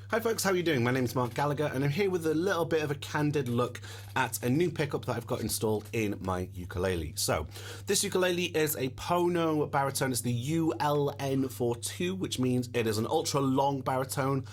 Hi folks, how are you doing? My name's Marc Gallagher and I'm here with a little bit of a candid look at a new pickup that I've got installed in my ukulele. So, this ukulele is a Pono baritone. It's the ULN4-2, which means it is an ultra long baritone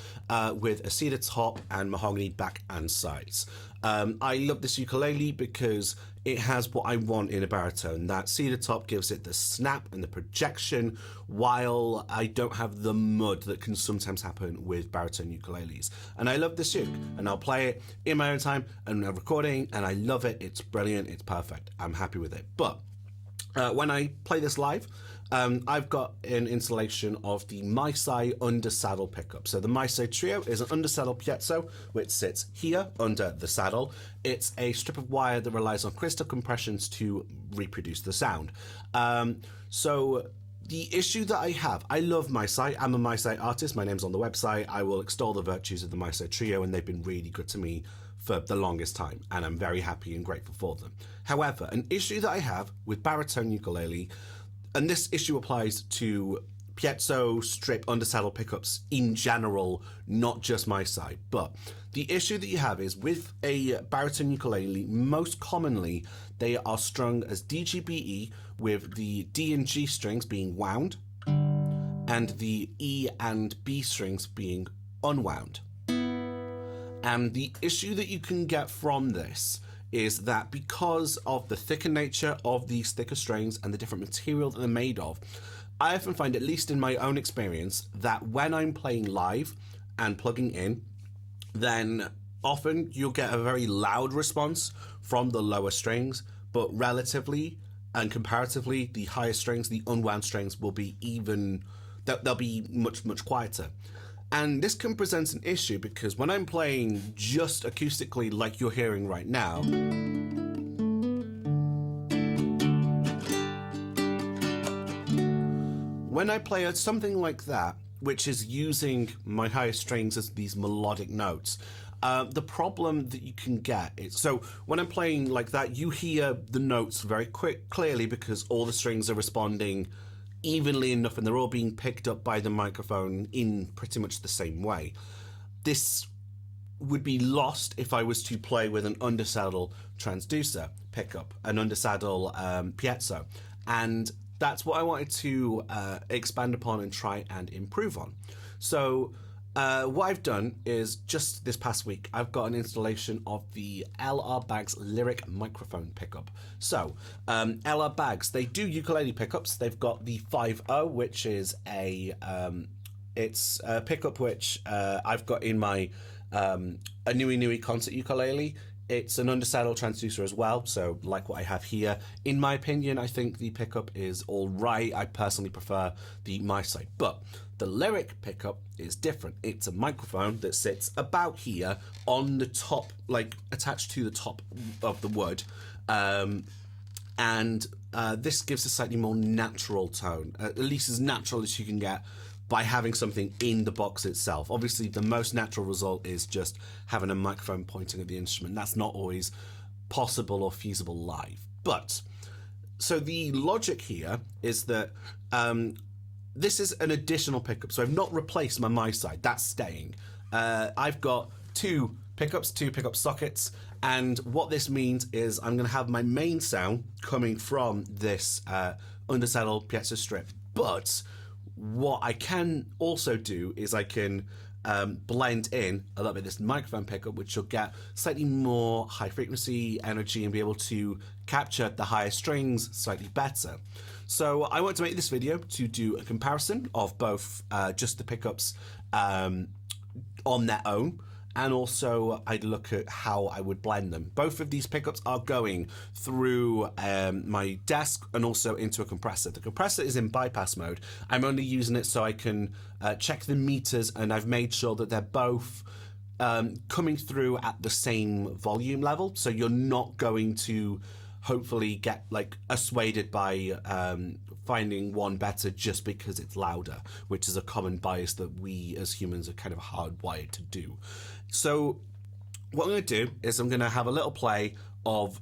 with a cedar top and mahogany back and sides. I love this ukulele because it has what I want in a baritone. That cedar top gives it the snap and the projection, while I don't have the mud that can sometimes happen with baritone ukuleles. And I love this uke, and I'll play it in my own time and I'm recording, and I love it. It's brilliant, it's perfect. I'm happy with it. But when I play this live, I've got an installation of the MiSi under saddle pickup. So the MiSi Trio is an under saddle piezo which sits here under the saddle. It's a strip of wire that relies on crystal compressions to reproduce the sound. So the issue that I have, I love MiSi. I'm a MiSi artist. My name's on the website. I will extol the virtues of the MiSi Trio, and they've been really good to me for the longest time, and I'm very happy and grateful for them. However, an issue that I have with baritone ukulele, and this issue applies to piezo strip undersaddle pickups in general, not just MiSi, but the issue that you have is with a baritone ukulele, most commonly they are strung as DGBE, with the D and G strings being wound and the E and B strings being unwound. And the issue that you can get from this is that because of the thicker nature of these thicker strings and the different material that they're made of, I often find, at least in my own experience, that when I'm playing live and plugging in, then often you'll get a very loud response from the lower strings, but relatively and comparatively, the higher strings, the unwound strings, will be they'll be much, much quieter. And this can present an issue because when I'm playing just acoustically like you're hearing right now, when I play something like that, which is using my higher strings as these melodic notes, the problem that you can get is, so when I'm playing like that, you hear the notes very clearly because all the strings are responding evenly enough and they're all being picked up by the microphone in pretty much the same way. This would be lost if I was to play with an undersaddle transducer pickup, an undersaddle piezo, and that's what I wanted to expand upon and try and improve on. So what I've done is, just this past week, I've got an installation of the LR Baggs Lyric microphone pickup. So LR Baggs, they do ukulele pickups. They've got the 5.0, which is it's a pickup which I've got in my a Nui concert ukulele. It's an undersaddle transducer as well, so like what I have here. In my opinion, I think the pickup is all right. I personally prefer the MiSi, but the Lyric pickup is different. It's a microphone that sits about here on the top, like attached to the top of the wood, and this gives a slightly more natural tone, at least as natural as you can get by having something in the box itself. Obviously, the most natural result is just having a microphone pointing at the instrument. That's not always possible or feasible live. But, so the logic here is that this is an additional pickup. So I've not replaced my MiSi, that's staying. I've got two pickup sockets, and what this means is I'm gonna have my main sound coming from this undersaddle piezo strip, but what I can also do is I can blend in a little bit of this microphone pickup, which will get slightly more high frequency energy and be able to capture the higher strings slightly better. So I want to make this video to do a comparison of both just the pickups on their own, and also I'd look at how I would blend them. Both of these pickups are going through my desk and also into a compressor. The compressor is in bypass mode. I'm only using it so I can check the meters, and I've made sure that they're both coming through at the same volume level, so you're not going to hopefully get like assuaded by finding one better just because it's louder, which is a common bias that we as humans are kind of hardwired to do. So what I'm going to do is I'm going to have a little play of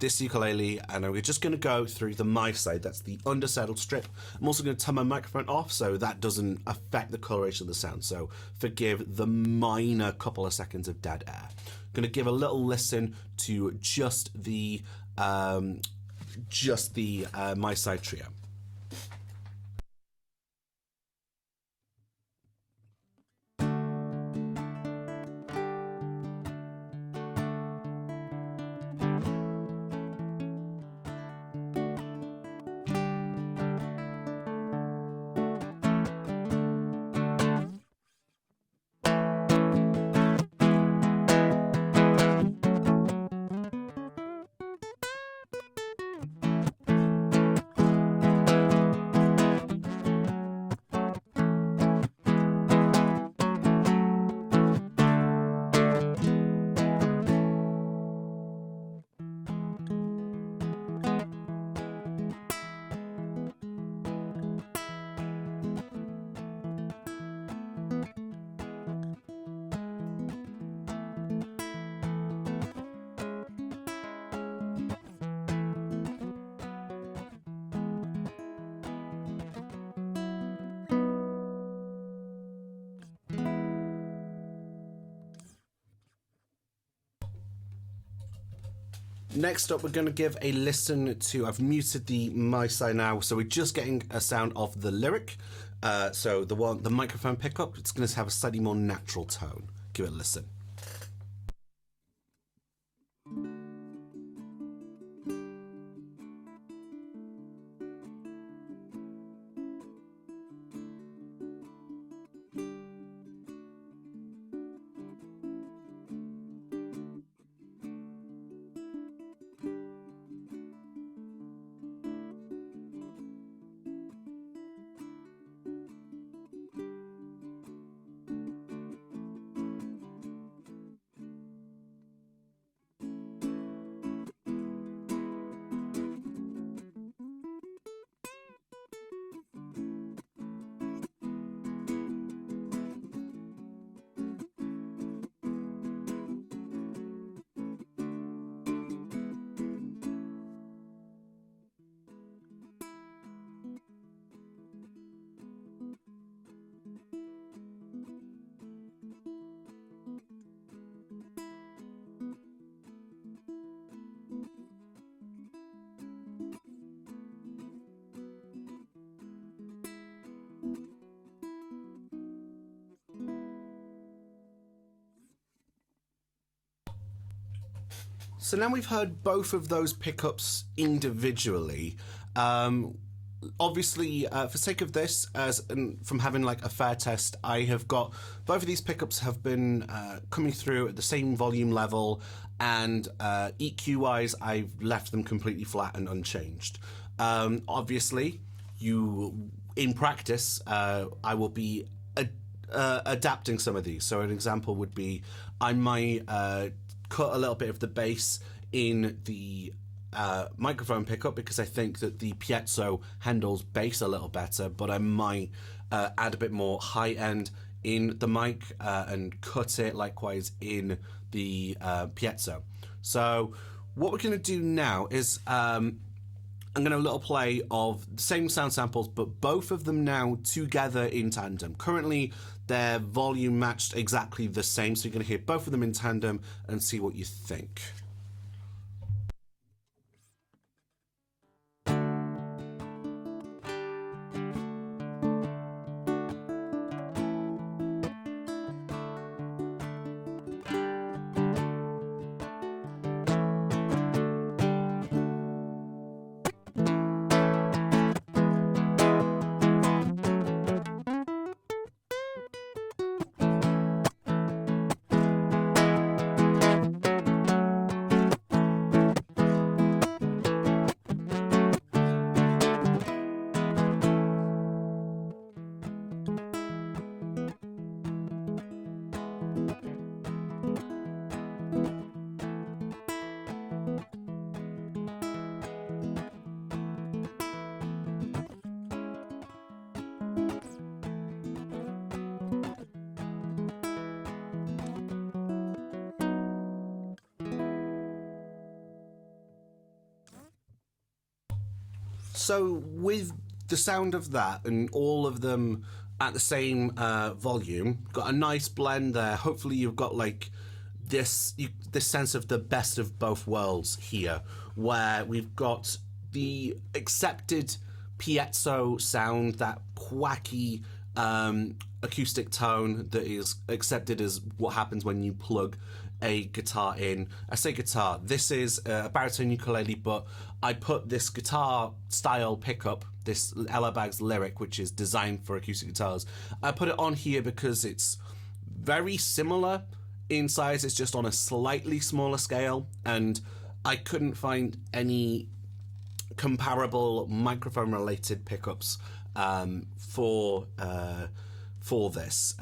this ukulele, and we're just going to go through the MiSi. That's the undersaddled strip. I'm also going to turn my microphone off so that doesn't affect the coloration of the sound. So forgive the minor couple of seconds of dead air. I'm going to give a little listen to just the MiSi Trio. Next up, we're going to give a listen to, I've muted the MiSi now, so we're just getting a sound of the lyric. So the microphone pickup, it's going to have a slightly more natural tone. Give it a listen. So now we've heard both of those pickups individually. Obviously, for sake of this, from having like a fair test, I have got both of these pickups have been coming through at the same volume level, and EQ-wise, I've left them completely flat and unchanged. Obviously, in practice, I will be adapting some of these. So an example would be I might cut a little bit of the bass in the microphone pickup because I think that the piezo handles bass a little better, but I might add a bit more high end in the mic and cut it likewise in the piezo. So what we're going to do now is I'm going to little play of the same sound samples, but both of them now together in tandem. Currently, they're volume matched exactly the same, so you're going to hear both of them in tandem and see what you think. So with the sound of that and all of them at the same volume, got a nice blend there. Hopefully you've got like this sense of the best of both worlds here, where we've got the accepted piezo sound, that quacky acoustic tone that is accepted as what happens when you plug a guitar in. I say guitar, this is a baritone ukulele, but I put this guitar style pickup, this Ella Bag's Lyric, which is designed for acoustic guitars, I put it on here because it's very similar in size. It's just on a slightly smaller scale, and I couldn't find any comparable microphone related pickups for this,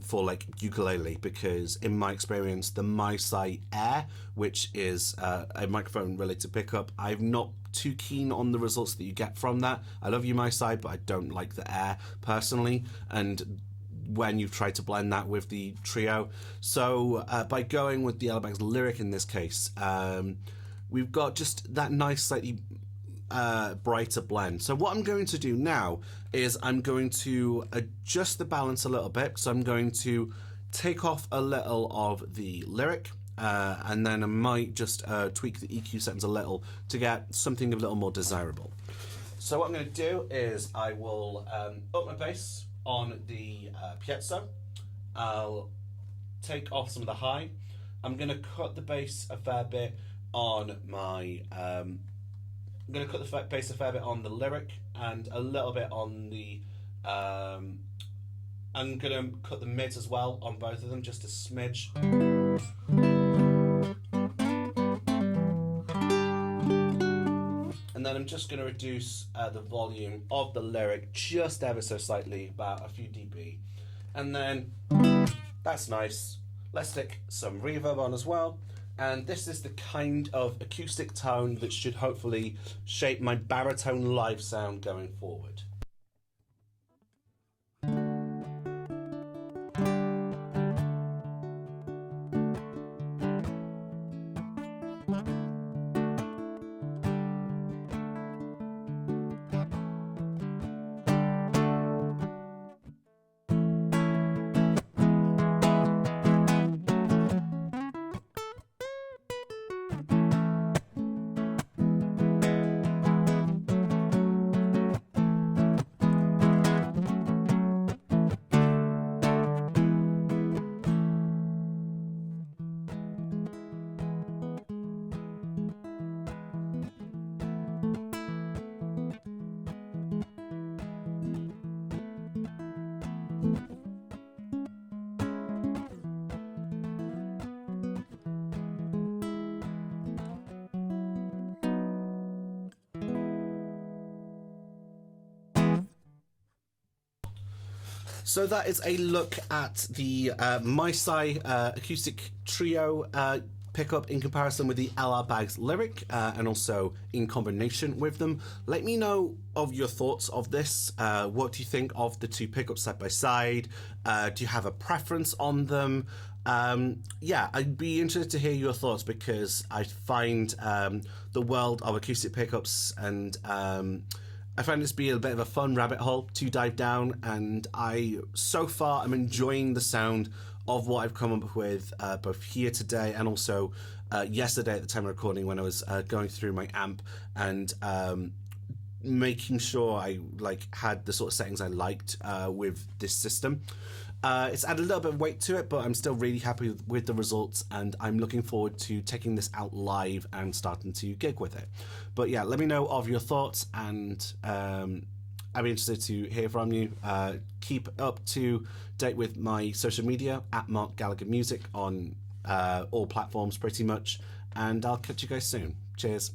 for like ukulele, because in my experience the MiSi Air, which is a microphone related pickup, I'm not too keen on the results that you get from that. I love you MiSi, but I don't like the Air personally, and when you've tried to blend that with the Trio. So by going with the Ella Bag's Lyric in this case, we've got just that nice slightly brighter blend. So what I'm going to do now is I'm going to adjust the balance a little bit. So I'm going to take off a little of the Lyric, and then I might just tweak the EQ settings a little to get something a little more desirable. So what I'm going to do is I will up my bass on the piezo. I'll take off some of the high. I'm going to cut the bass a fair bit on my I'm going to cut the bass a fair bit on the Lyric and a little bit on the I'm going to cut the mids as well on both of them, just a smidge. And then I'm just going to reduce the volume of the Lyric just ever so slightly, about a few dB. And then, that's nice. Let's stick some reverb on as well. And this is the kind of acoustic tone that should hopefully shape my baritone live sound going forward. So that is a look at the MiSi Acoustic Trio pickup in comparison with the Ella Bag's Lyric, and also in combination with them. Let me know of your thoughts of this. What do you think of the two pickups side by side? Do you have a preference on them? Yeah, I'd be interested to hear your thoughts, because I find the world of acoustic pickups and I find this to be a bit of a fun rabbit hole to dive down, and so far I'm enjoying the sound of what I've come up with both here today and also yesterday at the time of recording, when I was going through my amp and making sure I had the sort of settings I liked with this system. It's added a little bit of weight to it, but I'm still really happy with the results, and I'm looking forward to taking this out live and starting to gig with it. But yeah, let me know of your thoughts, and I'd be interested to hear from you. Keep up to date with my social media at Marc Gallagher Music on all platforms pretty much, and I'll catch you guys soon. Cheers.